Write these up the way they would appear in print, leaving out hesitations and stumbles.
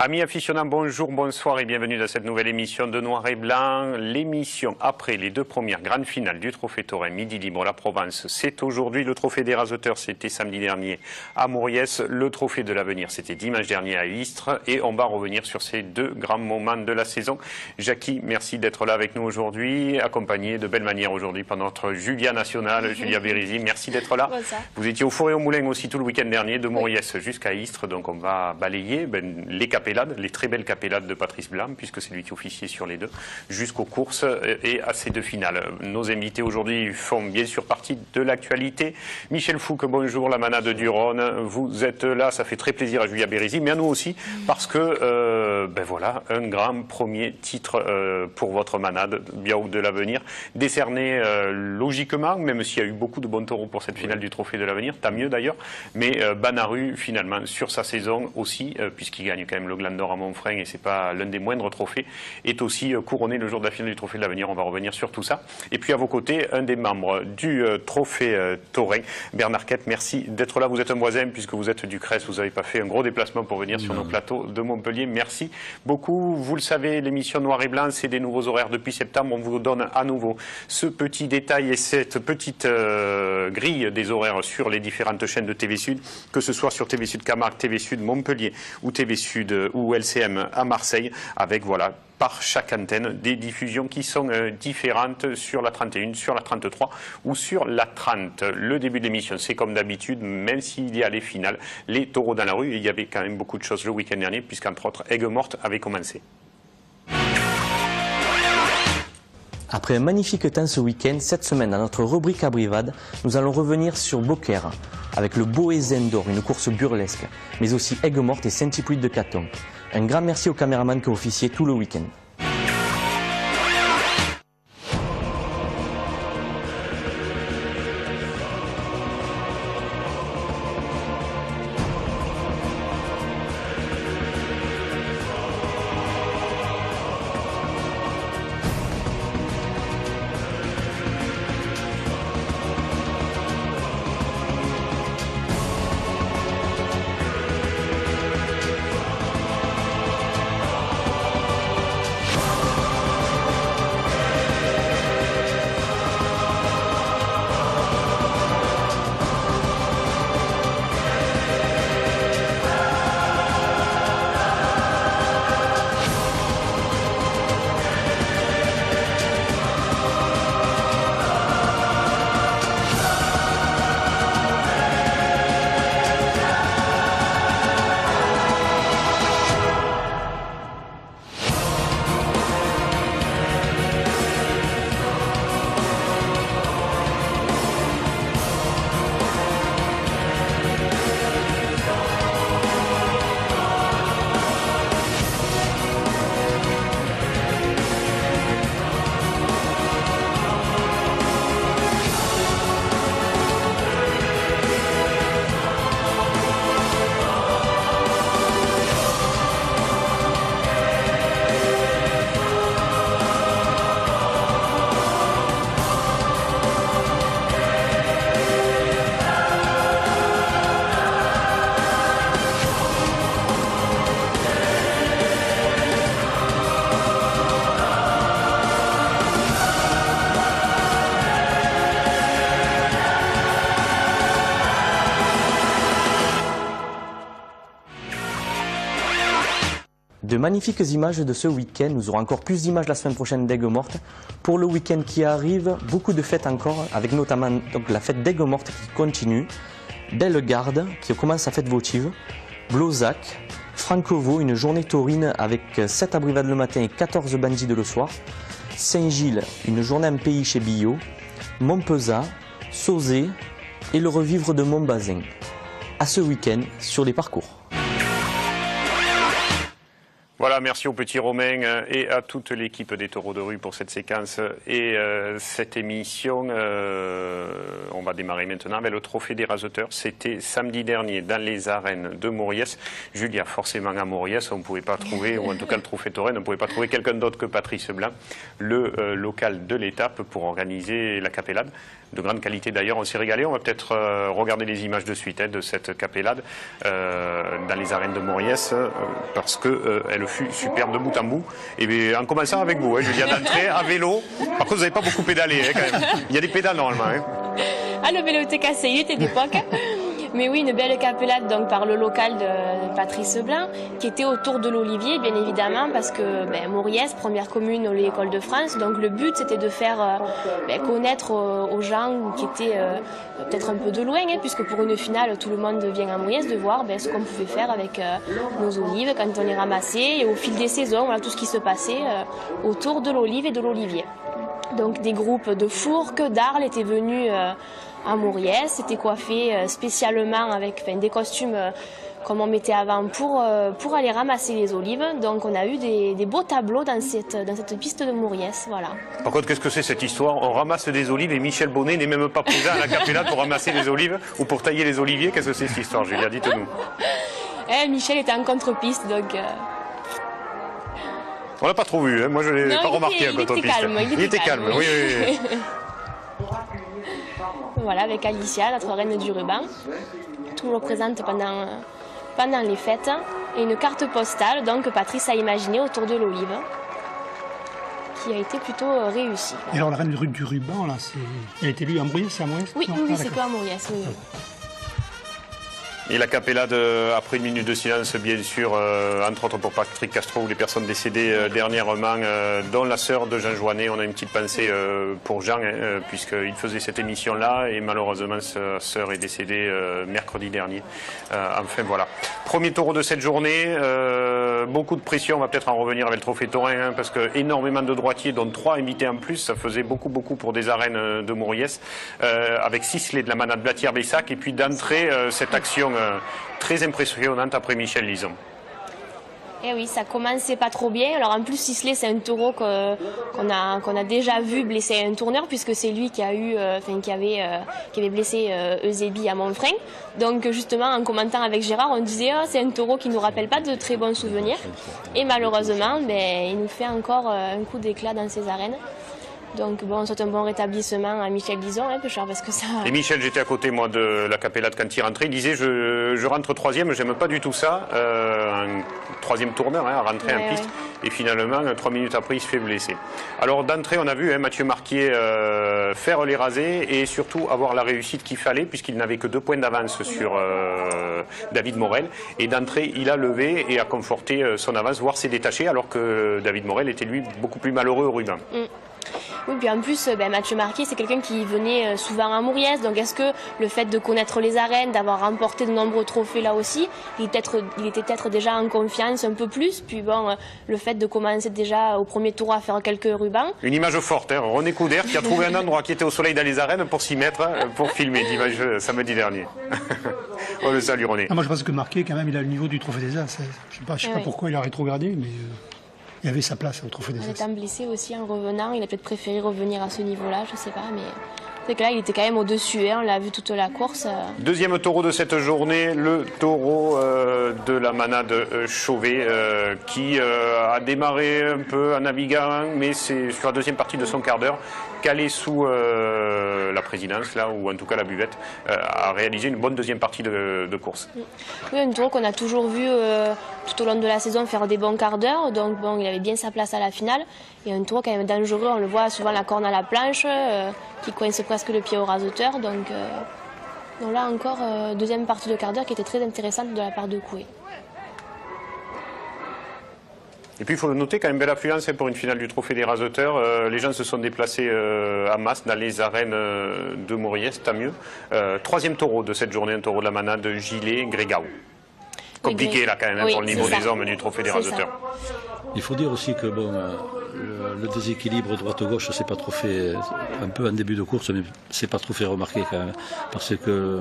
Amis aficionants, bonjour, bonsoir et bienvenue dans cette nouvelle émission de Noir et Blanc. L'émission après les deux premières grandes finales du Trophée Taurin Midi Libre La Provence, c'est aujourd'hui. Le Trophée des Raseteurs, c'était samedi dernier à Mauriès. Le Trophée de l'Avenir, c'était dimanche dernier à Istres. Et on va revenir sur ces deux grands moments de la saison. Jackie, merci d'être là avec nous aujourd'hui, accompagné de belle manière aujourd'hui par notre Julia nationale, Julia Bérézy. Merci d'être là. Vous étiez au Four et au Moulin aussi tout le week-end dernier, de Mauriès jusqu'à Istres. Donc on va balayer les capellades, les très belles capellades de Patrice Blanc, puisque c'est lui qui officiait sur les deux, jusqu'aux courses et à ces deux finales. Nos invités aujourd'hui font bien sûr partie de l'actualité. Michel Fouque, bonjour, la manade du Rhône. Vous êtes là, ça fait très plaisir à Julia Bérézy, mais à nous aussi, parce que, voilà, un grand premier titre pour votre manade, Biaou de l'Avenir, décerné logiquement, même s'il y a eu beaucoup de bons taureaux pour cette finale du Trophée de l'Avenir, tant mieux d'ailleurs, mais Banaru, finalement, sur sa saison aussi, puisqu'il gagne quand même le Gland d'Or à Montfrein et c'est pas l'un des moindres trophées, est aussi couronné le jour de la finale du Trophée de l'Avenir. On va revenir sur tout ça. Et puis à vos côtés, un des membres du Trophée Taurin, Bernard Quette, merci d'être là. Vous êtes un voisin puisque vous êtes du Crest, vous n'avez pas fait un gros déplacement pour venir sur nos plateaux de Montpellier. Merci beaucoup. Vous le savez, l'émission Noir et Blanc, c'est des nouveaux horaires depuis septembre. On vous donne à nouveau ce petit détail et cette petite grille des horaires sur les différentes chaînes de TV Sud, que ce soit sur TV Sud Camargue, TV Sud Montpellier ou TV Sud ou LCM à Marseille, avec voilà par chaque antenne des diffusions qui sont différentes sur la 31, sur la 33 ou sur la 30. Le début de l'émission, c'est comme d'habitude, même s'il y a les finales, les taureaux dans la rue. Il y avait quand même beaucoup de choses le week-end dernier, puisqu'entre autres, Aigues-Mortes avait commencé. Après un magnifique temps ce week-end, cette semaine, dans notre rubrique Abrivade, nous allons revenir sur Beaucaire, avec le Bohézen d'Or, une course burlesque, mais aussi Aigues-Mortes et Saint-Hippolyte de Caton. Un grand merci aux caméramans qui ont officié tout le week-end. De magnifiques images de ce week-end. Nous aurons encore plus d'images la semaine prochaine d'Aigues-Mortes. Pour le week-end qui arrive, beaucoup de fêtes encore, avec notamment donc, la fête d'Aigues-Mortes qui continue, Bellegarde qui commence sa fête votive, Blozac, Franquevaux, une journée taurine avec 7 abrivades le matin et 14 bandits le soir, Saint-Gilles, une journée en pays chez Billot, Montpezat, Sauzet et le revivre de Montbazin. À ce week-end sur les parcours. Voilà, merci au petit Romain et à toute l'équipe des Taureaux de rue pour cette séquence et cette émission. On va démarrer maintenant avec le trophée des raseteurs. C'était samedi dernier dans les arènes de Mauriès. Julia, forcément à Mauriès, on ne pouvait pas trouver, ou en tout cas le trophée taurin, on ne pouvait pas trouver quelqu'un d'autre que Patrice Blanc, le local de l'étape pour organiser la capellade. De grande qualité d'ailleurs, on s'est régalé. On va peut-être regarder les images de suite de cette capellade dans les arènes de Mauriès parce qu'elle fut superbe de bout en bout. Et bien, en commençant avec vous, Julia, d'entrée à vélo. Par contre, vous n'avez pas beaucoup pédalé quand même. Il y a des pédales normalement. Ah, le vélo était cassé, il était d'époque. Mais oui, une belle capellade donc par le local de Patrice Blanc, qui était autour de l'Olivier, bien évidemment, parce que Mauriès, première commune au l'école de France, donc le but c'était de faire connaître aux gens qui étaient peut-être un peu de loin, puisque pour une finale, tout le monde vient à Mauriès, de voir ce qu'on pouvait faire avec nos olives quand on les ramassait, et au fil des saisons, voilà tout ce qui se passait autour de l'olive et de l'Olivier. Donc des groupes de Fourques, d'Arles étaient venus à Mauriès, c'était coiffé spécialement avec des costumes comme on mettait avant pour aller ramasser les olives. Donc on a eu des beaux tableaux dans cette piste de Mauriès. Voilà. Par contre, qu'est-ce que c'est cette histoire? On ramasse des olives et Michel Bonnet n'est même pas présent à la capellade pour ramasser les olives ou pour tailler les oliviers. Qu'est-ce que c'est cette histoire, Julia? Dites-nous. Michel était en contre-piste, donc... On l'a pas trop vu, je ne l'ai pas remarqué en contre-piste. Il était calme, oui. Voilà, avec Alicia, notre reine du ruban, toujours présente pendant les fêtes, et une carte postale donc, que Patrice a imaginée autour de l'olive, qui a été plutôt réussie. Et alors la reine du ruban, là, elle a été élue à Mauriès, c'est à Mauriès? Oui, c'est quoi à Mauriès, oui. Et la capellade, après une minute de silence, bien sûr, entre autres pour Patrick Castro, les personnes décédées dernièrement, dont la sœur de Jean Joannet. On a une petite pensée pour Jean, puisqu'il faisait cette émission-là, et malheureusement, sa sœur est décédée mercredi dernier. Enfin, voilà. Premier taureau de cette journée, beaucoup de pression, on va peut-être en revenir avec le trophée taurin, parce que énormément de droitiers, dont 3 invités en plus, ça faisait beaucoup pour des arènes de Mauriès, avec Sisley de la manade Blatière-Bessac, et puis d'entrée, cette action très impressionnante après Michel Lison. Eh oui, ça commençait pas trop bien. Alors en plus, Sisley, c'est un taureau qu'on a déjà vu blesser un tourneur, puisque c'est lui qui avait blessé Eusébie à Montfrein. Donc justement, en commentant avec Gérard, on disait c'est un taureau qui nous rappelle pas de très bons souvenirs. Et malheureusement, il nous fait encore un coup d'éclat dans ces arènes. Donc bon, on souhaite un bon rétablissement à Michel Lison, Pêcheur, parce que ça... Et Michel, j'étais à côté moi de la capellade quand il rentrait, il disait je rentre troisième, j'aime pas du tout ça, un troisième tourneur à rentrer en piste, et finalement 3 minutes après il se fait blesser. Alors d'entrée on a vu Mathieu Marquier faire les rasés et surtout avoir la réussite qu'il fallait, puisqu'il n'avait que 2 points d'avance sur David Morel, et d'entrée il a levé et a conforté son avance, voire s'est détaché, alors que David Morel était lui beaucoup plus malheureux au ruban. Oui, puis en plus, Mathieu Marquier, c'est quelqu'un qui venait souvent à Mauriès. Donc est-ce que le fait de connaître les arènes, d'avoir remporté de nombreux trophées là aussi, il était peut-être déjà en confiance un peu plus. Puis bon, le fait de commencer déjà au premier tour à faire quelques rubans. Une image forte, René Coudert qui a trouvé un endroit qui était au soleil dans les arènes pour s'y mettre, pour filmer l'image samedi dernier. On le salue, René. Moi je pense que Marquier, quand même, il a le niveau du trophée des As. Je ne sais pas pourquoi il a rétrogradé, mais... il avait sa place au trophée des As. En étant blessé aussi en revenant, il a peut-être préféré revenir à ce niveau-là, je sais pas, mais c'est que là il était quand même au-dessus, on l'a vu toute la course. Deuxième taureau de cette journée, le taureau de la manade Chauvet, qui a démarré un peu en naviguant, mais c'est sur la deuxième partie de son quart d'heure, calé sous la présidence, là, ou en tout cas la buvette, a réalisé une bonne deuxième partie de course. Oui, un taureau qu'on a toujours vu tout au long de la saison faire des bons quarts d'heure, donc bon, il avait bien sa place à la finale. Et un taureau quand même dangereux, on le voit souvent la corne à la planche, qui coince presque le pied au raseteur. Donc là encore, deuxième partie de quart d'heure qui était très intéressante de la part de Coué. Et puis il faut le noter, quand même belle affluence pour une finale du trophée des raseteurs. Les gens se sont déplacés en masse dans les arènes de Mauriès, tant mieux. Troisième taureau de cette journée, un taureau de la manade, Gilet, Grégao. Compliqué là quand même pour le niveau des hommes du trophée des raseteurs. Il faut dire aussi que bon, le déséquilibre droite-gauche, c'est pas trop fait, un peu en début de course, mais c'est pas trop fait remarquer quand même, parce que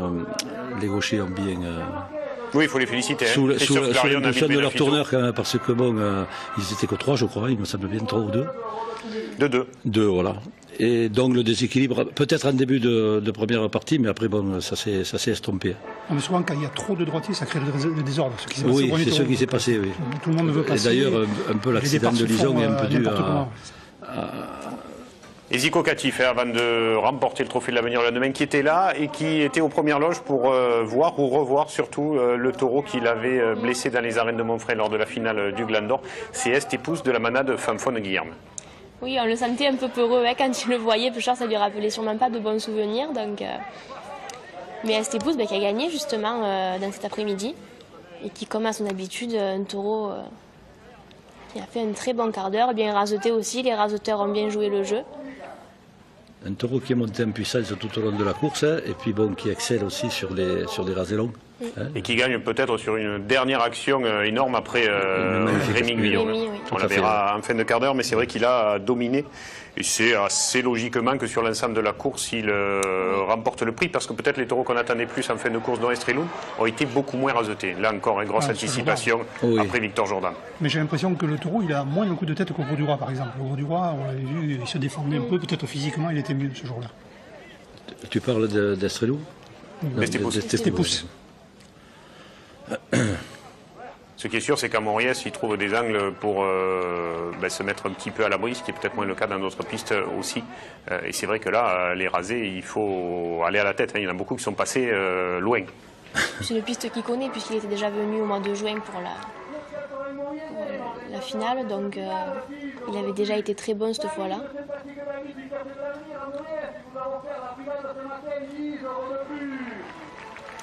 les gauchers ont Oui, il faut les féliciter. Sous Christophe Clarion, l'impulsion de leur Benafito. tourneur, quand même, parce que bon, ils étaient que 3, je crois, il me semble bien 3 ou 2. De 2. 2, voilà. Et donc le déséquilibre, peut-être en début de première partie, mais après, bon, ça s'est estompé. Mais souvent, quand il y a trop de droitiers, ça crée le désordre. Ce qui s'est passé Oui, au premier c'est ce tour. qui s'est passé, oui. Tout le monde veut passer. Et d'ailleurs, un peu Les l'accident départs de se Lison font, est un peu dû n'importe comment. Et Zico Catif, avant de remporter le trophée de l'avenir le lendemain, qui était là et qui était aux premières loges pour voir ou revoir surtout le taureau qu'il avait blessé dans les arènes de Montfray lors de la finale du Gland d'Or. C'est Est-Épouse de la manade Fanfone Guilherme. Oui, on le sentait un peu peureux quand il le voyait. Peu cher, ça lui rappelait sûrement pas de bons souvenirs. Donc, mais Est-Épouse qui a gagné justement dans cet après-midi et qui, comme à son habitude, un taureau qui a fait un très bon quart d'heure, bien raseté aussi. Les raseteurs ont bien joué le jeu. Un taureau qui est monté en puissance tout au long de la course, hein, et puis bon, qui excelle aussi sur des rasés longs. Hein. Et qui gagne peut-être sur une dernière action énorme après Rémi Guyot. Rémi, oui. On la verra en fin de quart d'heure, mais c'est vrai qu'il a dominé. Et c'est assez logiquement que sur l'ensemble de la course, il remporte le prix, parce que peut-être les taureaux qu'on attendait plus en fin de course dans Estreloun ont été beaucoup moins rasetés. Là encore, une grosse anticipation après Victor Jourdan. Mais j'ai l'impression que le taureau, il a moins un coup de tête qu'au Gros du Roi, par exemple. Au Gros du Roi, on l'avait vu, il se défendait un peu, peut-être physiquement, il était mieux ce jour-là. Tu parles d'Estrelou? D'Est-Épouse. Ce qui est sûr, c'est qu'à Moriès, il trouve des angles pour se mettre un petit peu à l'abri, ce qui est peut-être moins le cas dans d'autres pistes aussi. Et c'est vrai que là, les rasés, il faut aller à la tête. Il y en a beaucoup qui sont passés loin. C'est une piste qu'il connaît puisqu'il était déjà venu au mois de juin pour la finale. Donc il avait déjà été très bon cette fois-là.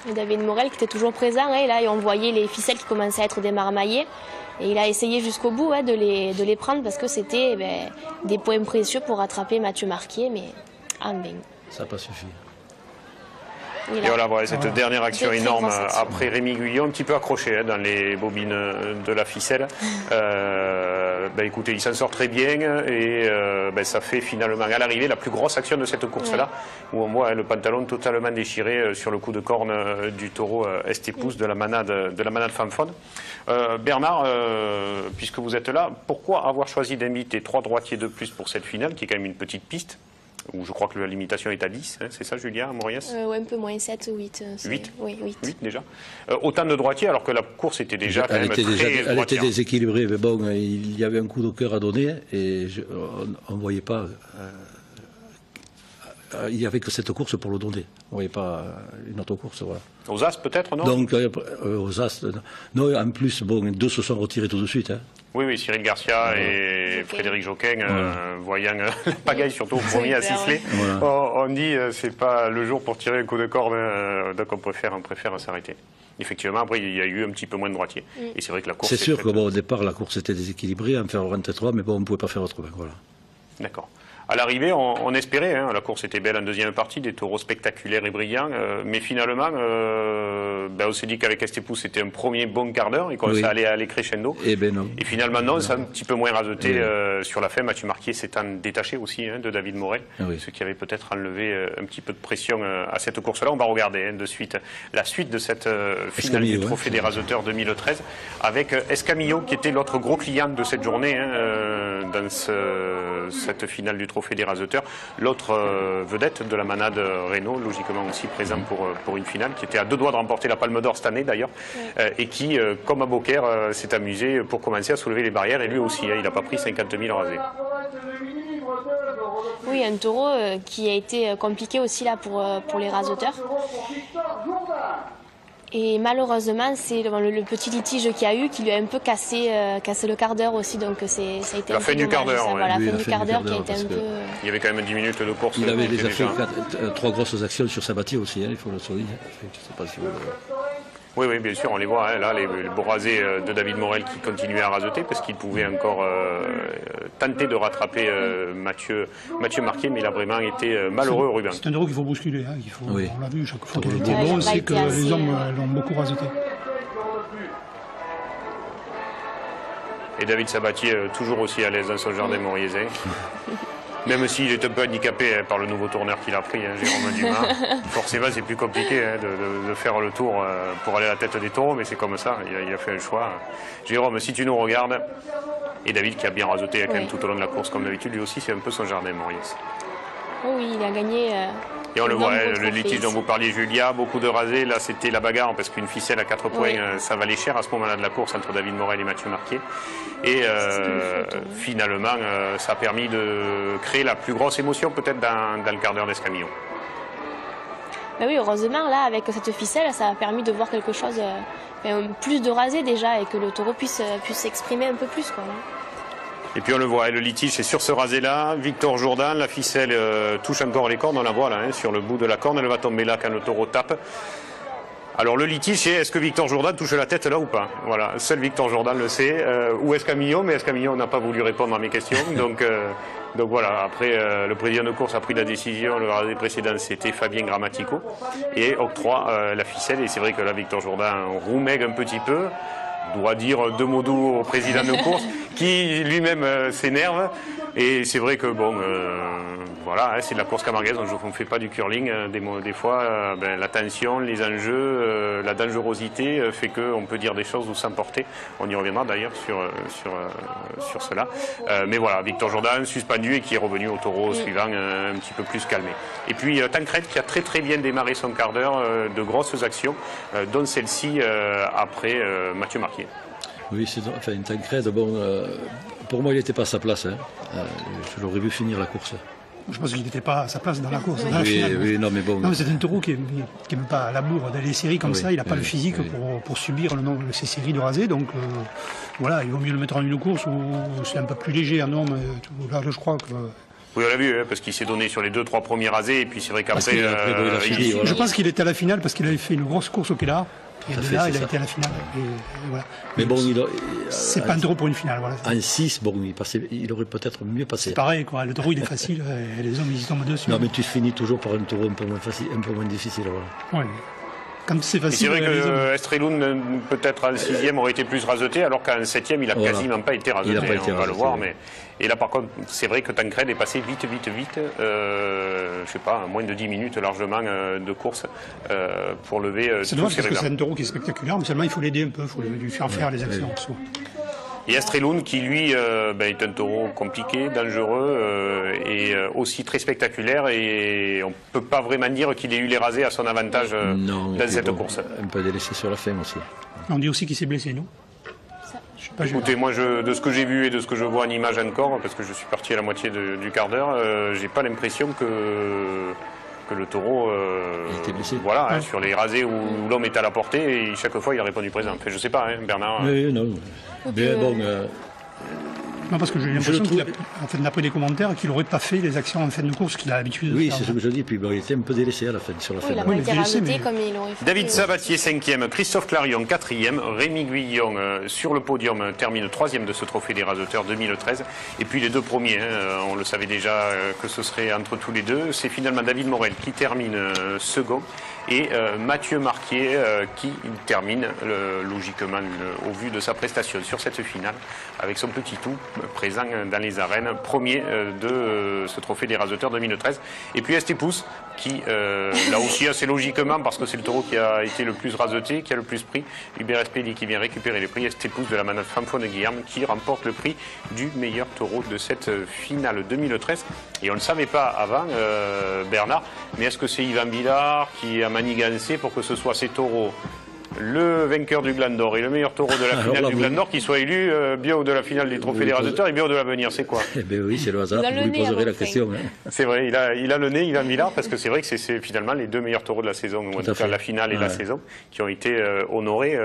Et David Morel qui était toujours présent, et là on voyait les ficelles qui commençaient à être démarmaillées. Et il a essayé jusqu'au bout de les prendre parce que c'était des points précieux pour rattraper Mathieu Marquier, mais en vain. Ça n'a pas suffi. Et voilà, cette dernière action énorme après Rémi Guyot, un petit peu accroché dans les bobines de la ficelle. Écoutez, il s'en sort très bien et ça fait finalement à l'arrivée la plus grosse action de cette course-là, où on voit le pantalon totalement déchiré sur le coup de corne du taureau Est-Épouse de la manade Fanfone. Bernard, puisque vous êtes là, pourquoi avoir choisi d'inviter 3 droitiers de plus pour cette finale, qui est quand même une petite piste, où je crois que la limitation est à 10, c'est ça Julia, à Moriès un peu moins, 7 ou 8. 8 Oui, 8. 8 déjà. Autant de droitiers alors que la course était déjà quand même très droitière. Elle était déséquilibrée, mais bon, il y avait un coup de cœur à donner et on ne voyait pas... il n'y avait que cette course pour le donner. On ne voyait pas une autre course, voilà. Aux As peut-être, non? Donc, aux As... Non, en plus, bon, 2 se sont retirés tout de suite, hein. Oui, Cyril Garcia et Frédéric Joquin, voyant la pagaille surtout au premier à siffler, on dit c'est pas le jour pour tirer un coup de corde, donc on préfère s'arrêter. Effectivement, après il y a eu un petit peu moins de droitiers. Et c'est vrai que la course... C'est sûr qu'au départ, la course était déséquilibrée, en faire 23, mais bon, on ne pouvait pas faire autrement, voilà. D'accord. À l'arrivée, on espérait, la course était belle en deuxième partie, des taureaux spectaculaires et brillants, mais finalement, on s'est dit qu'avec Est-Épouse, c'était un premier bon quart d'heure et qu'on allait aller crescendo. Et finalement, non, c'est un petit peu moins raseté sur la fin. Mathieu Marquier s'étant détaché aussi de David Morel, ce qui avait peut-être enlevé un petit peu de pression à cette course-là. On va regarder de suite la suite de cette finale du Trophée des Raseteurs 2013 avec Escamillo, qui était l'autre gros client de cette journée dans cette finale du Trophée des Raseteurs. L'autre vedette de la manade Renault, logiquement aussi présent pour une finale, qui était à 2 doigts de remporter la Palme d'Or cette année d'ailleurs, et qui, comme à Beaucaire, s'est amusé pour commencer à soulever les barrières, et lui aussi, il n'a pas pris 50 000 rasés. Oui, un taureau qui a été compliqué aussi là pour les raseteurs. Et malheureusement, c'est le petit litige qu'il y a eu qui lui a un peu cassé le quart d'heure aussi. Donc ça a été la fin du quart d'heure. La fin du quart d'heure qui a été un peu... Il y avait quand même 10 minutes de course. Il avait déjà fait 3 grosses actions sur Sabatier aussi, il faut le souligner. Je sais pas si vous... Oui, bien sûr, on les voit, là, les beaux rasés de David Morel qui continuait à raseter parce qu'il pouvait encore tenter de rattraper Mathieu Marquier, mais il a vraiment été malheureux au ruban. C'est un taureau qu'il faut bousculer, on l'a vu, chaque fois qu'il était bon, c'est que les hommes l'ont beaucoup raseté. Et David Sabatier, toujours aussi à l'aise dans son jardin moriaisin. Même s'il est un peu handicapé par le nouveau tourneur qu'il a pris, Jérôme Dumas. Forcément, c'est plus compliqué de faire le tour pour aller à la tête des taureaux, mais c'est comme ça, il a fait un choix. Jérôme, si tu nous regardes, et David qui a bien rasoté quand même tout au long de la course, comme d'habitude, lui aussi, c'est un peu son jardin, Maurice. Oh oui, il a gagné. Et on le voit, le litige dont vous parliez, Julia, beaucoup de rasés. Là, c'était la bagarre parce qu'une ficelle à 4 points, ça valait cher à ce moment-là de la course entre David Morel et Mathieu Marquier. Et finalement, ça a permis de créer la plus grosse émotion peut-être dans le quart d'heure d'Escamillon. Ben oui, heureusement, là, avec cette ficelle, ça a permis de voir quelque chose, plus de rasé déjà, et que le taureau puisse s'exprimer un peu plus, quoi. Et puis on le voit, le litige c'est sur ce rasé-là. Victor Jourdan, la ficelle touche encore les cornes, on la voit là, sur le bout de la corne, elle va tomber là quand le taureau tape. Alors le litige c'est est-ce que Victor Jourdan touche la tête là ou pas? Voilà, seul Victor Jourdan le sait. Ou Escamillon, mais Escamillon n'a pas voulu répondre à mes questions. Donc voilà, après le président de course a pris la décision, le rasé précédent c'était Fabien Grammatico, et octroie la ficelle. Et c'est vrai que là Victor Jourdan roumègue un petit peu. Doit dire 2 mots doux au président de course qui lui-même s'énerve. Et c'est vrai que bon, voilà, c'est de la course camarguaise, on ne fait pas du curling. Des fois, la tension, les enjeux, la dangerosité fait qu'on peut dire des choses ou s'emporter. On y reviendra d'ailleurs sur cela. Mais voilà, Victor Jourdan suspendu et qui est revenu au taureau suivant un petit peu plus calmé. Et puis Tancred qui a très très bien démarré son quart d'heure, de grosses actions, dont celle-ci après Mathieu Marquier. Oui, c'est une Tancred, bon, pour moi il n'était pas à sa place. Je l'aurais vu finir la course. Je pense qu'il n'était pas à sa place dans la course. Dans la oui, finale. Oui, non, mais bon. Non, mais c'est un taureau qui n'aime pas la bourre dans les séries comme ça. Il n'a pas le physique pour subir ces séries de rasés. Donc voilà, il vaut mieux le mettre en une course où c'est un peu plus léger. Là, je crois que. Oui, on l'a vu, parce qu'il s'est donné sur les 2-3 premiers rasés. Et puis c'est vrai qu'après. Je pense qu'il était à la finale parce qu'il avait fait une grosse course au Pédard. Et de là, il a été à la finale. Et voilà. Mais bon, c'est pas un taureau pour une finale. Voilà. En 6, bon, il aurait peut-être mieux passé. C'est pareil, quoi. Le taureau, il est facile. Et les hommes, ils y tombent dessus. Non, mais tu finis toujours par un taureau un peu moins facile, un peu moins difficile. Voilà. Ouais. Comme c'est facile. C'est vrai que Estreloun, peut-être en 6e, aurait été plus rasoté, alors qu'en 7e, il n'a quasiment pas été rasoté. On va le voir. Mais... Et là, par contre, c'est vrai que Tancred est passé vite. Je sais pas, moins de 10 minutes largement de course pour lever. C'est dommage parce que c'est un taureau qui est spectaculaire, mais seulement il faut l'aider un peu, il faut lui faire faire les actions. Et Estreloun, qui lui est un taureau compliqué, dangereux et aussi très spectaculaire, et on ne peut pas vraiment dire qu'il ait eu les rasés à son avantage dans cette course. Un peu délaissé sur la fin aussi. On dit aussi qu'il s'est blessé, non? Écoutez, moi, de ce que j'ai vu et de ce que je vois en image encore, parce que je suis parti à la moitié du quart d'heure, j'ai pas l'impression que le taureau, voilà, sur les rasés où l'homme est à la portée, et chaque fois il a répondu présent. Enfin, je sais pas, Bernard. Mais non. Mais bon. Non, parce que j'ai l'impression qu'il a, en fait, d'après des commentaires, qu'il n'aurait pas fait les actions en fin de course qu'il a l'habitude de faire. Oui, c'est ce que je dis. Puis bon, il était un peu délaissé à la fin, sur la fin. Il n'a pas été rasoté comme il aurait fait. David Sabatier, 5e, Christophe Clarion, 4e, Rémi Guillon sur le podium termine 3e de ce trophée des rasoteurs 2013. Et puis les 2 premiers, on le savait déjà que ce serait entre tous les deux. C'est finalement David Morel qui termine second. Et Mathieu Marquier qui termine logiquement au vu de sa prestation sur cette finale avec son petit tout présent dans les arènes, premier de ce trophée des rasoteurs 2013. Et puis Estépousse qui là aussi assez logiquement, parce que c'est le taureau qui a été le plus rasoté, qui a le plus pris, Hubert Espéli qui vient récupérer les prix, Estépousse de la manade Fanfone Guilherme qui remporte le prix du meilleur taureau de cette finale 2013. Et on ne le savait pas avant, Bernard, mais est-ce que c'est Yvan Villard qui a manigancé pour que ce soit ces taureaux, le vainqueur du Gland d'Or et le meilleur taureau de la finale du Gland d'Or, qui soit élu bio de la finale des trophées des rasoteurs et bio de l'avenir? C'est quoi? Eh bien oui, c'est le hasard, vous lui poserez la question. C'est vrai, il a le nez, Yvan Villard, parce que c'est vrai que c'est finalement les 2 meilleurs taureaux de la saison, ou en tout cas la finale et la saison, qui ont été honorés.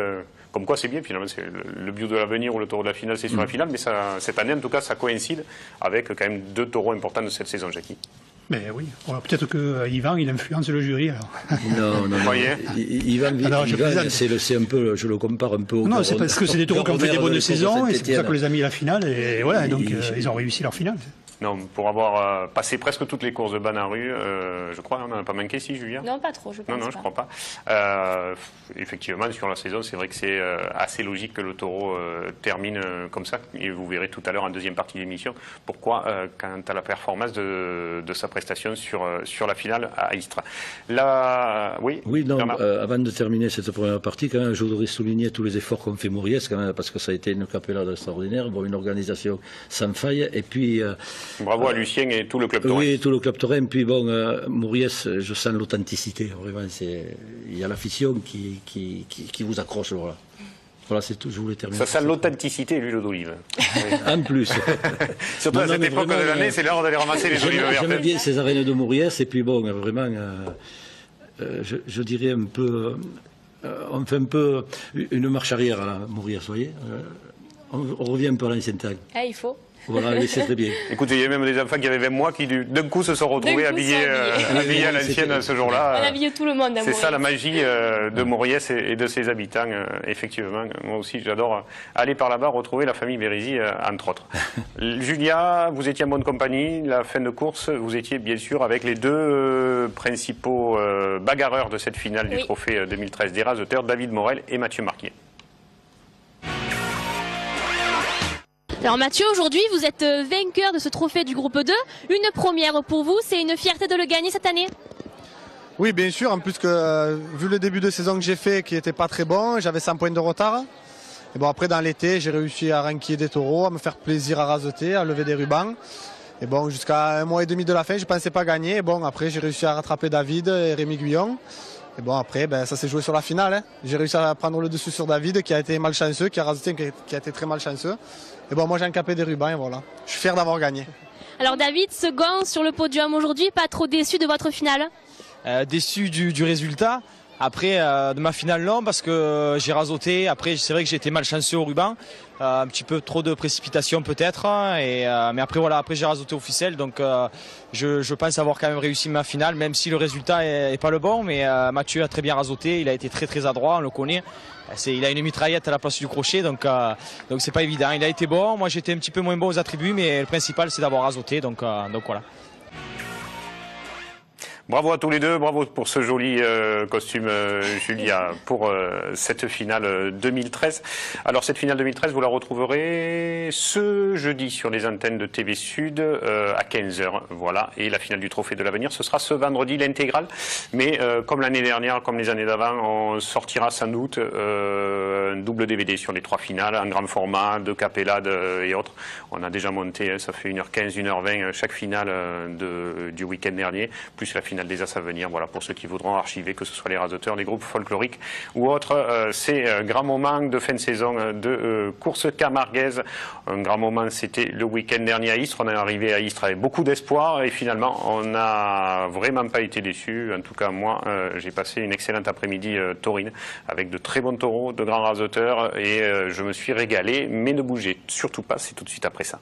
Comme quoi c'est bien finalement, c'est le bio de l'avenir ou le taureau de la finale, c'est sur la finale, mais ça, cette année en tout cas ça coïncide avec quand même 2 taureaux importants de cette saison, Jackie. Mais oui, peut-être que Yvan il influence le jury alors. Non. Yvan, c'est un peu, je le compare un peu au. Non, c'est parce que c'est des taureaux qui ont fait des bonnes saisons et c'est pour ça qu'on les a mis à la finale et voilà, donc ils ont réussi leur finale. Non, pour avoir passé presque toutes les courses de ban à rue, je crois, on n'en a pas manqué, si, Julien? Non, pas trop, je pense. Non, je crois pas. Effectivement, sur la saison, c'est vrai que c'est assez logique que le taureau termine comme ça. Et vous verrez tout à l'heure en deuxième partie de l'émission pourquoi, quant à la performance de sa prestation sur la finale à Istres. Là, oui, non, Bernard. avant de terminer cette première partie, quand même, je voudrais souligner tous les efforts qu'ont fait Mauriès, quand même, parce que ça a été une capellade extraordinaire, bon, une organisation sans faille. Et puis, bravo à Lucien et tout le club taurin. Oui, tout le club taurin. Puis bon, Mauriès, je sens l'authenticité. Vraiment, il y a l'affection qui vous accroche. Voilà, c'est tout. Je voulais terminer. Ça sent l'authenticité et l'huile d'olive. En plus. Surtout à cette époque de l'année, c'est l'heure d'aller ramasser les olives vertes. J'aime bien ces arènes de Mauriès. Et puis bon, vraiment, je dirais un peu. On fait un peu une marche arrière à Mauriès, vous voyez. On revient un peu à l'ancien temps. Ah, il faut. Voilà, c'est très bien. Écoutez, il y a même des enfants qui avaient 20 mois qui, d'un coup, se sont retrouvés habillés à l'ancienne ce jour-là. On habille tout le monde à C'est ça la Mauriès. magie de Mauriès et de ses habitants, effectivement. Moi aussi, j'adore aller par là-bas, retrouver la famille Bérézy, entre autres. Julia, vous étiez en bonne compagnie. La fin de course, vous étiez bien sûr avec les deux principaux bagarreurs de cette finale du trophée 2013 des raseteurs, David Morel et Mathieu Marquier. Alors Mathieu, aujourd'hui vous êtes vainqueur de ce trophée du groupe 2. Une première pour vous, c'est une fierté de le gagner cette année? Oui, bien sûr, en plus que vu le début de saison que j'ai fait qui n'était pas très bon, j'avais 100 points de retard. Et bon, après dans l'été, j'ai réussi à ranquiller des taureaux, à me faire plaisir à raseter, à lever des rubans. Et bon, jusqu'à 1 mois et demi de la fin, je ne pensais pas gagner. Et bon, après j'ai réussi à rattraper David et Rémi Guyon. Et bon, après, ça s'est joué sur la finale. Hein. J'ai réussi à prendre le dessus sur David, qui a été malchanceux, qui a raseté, qui a été très malchanceux. Et bon, moi j'ai encapé des rubans et voilà. Je suis fier d'avoir gagné. Alors David, second sur le podium aujourd'hui, pas trop déçu de votre finale? Déçu du résultat. Après, de ma finale, non, parce que j'ai rasoté. Après, c'est vrai que j'ai été malchanceux au ruban. Un petit peu trop de précipitation peut-être. Mais après, voilà, après j'ai rasoté au ficelle. Donc, je pense avoir quand même réussi ma finale, même si le résultat est pas le bon. Mais Mathieu a très bien rasoté. Il a été très très adroit, on le connaît. Il a une mitraillette à la place du crochet, donc c'est pas évident. Il a été bon. Moi, j'étais un petit peu moins bon aux attributs, mais le principal, c'est d'avoir rasoté. Donc voilà. Bravo à tous les deux, bravo pour ce joli costume, Julia, pour cette finale 2013. Alors cette finale 2013, vous la retrouverez ce jeudi sur les antennes de TV Sud à 15h. Voilà, et la finale du Trophée de l'Avenir, ce sera ce vendredi, l'intégrale. Mais comme l'année dernière, comme les années d'avant, on sortira sans doute un double DVD sur les 3 finales, en grand format, de capellade et autres. On a déjà monté, ça fait 1h15, 1h20 chaque finale du week-end dernier, plus la finale des As à venir, voilà, pour ceux qui voudront archiver, que ce soit les raseteurs, les groupes folkloriques ou autres, ces grands moments de fin de saison de course camarguaise. Un grand moment, c'était le week-end dernier à Istres. On est arrivé à Istres avec beaucoup d'espoir et finalement, on n'a vraiment pas été déçus. En tout cas, moi, j'ai passé une excellente après-midi taurine avec de très bons taureaux, de grands raseteurs et je me suis régalé, mais ne bougez surtout pas, c'est tout de suite après ça.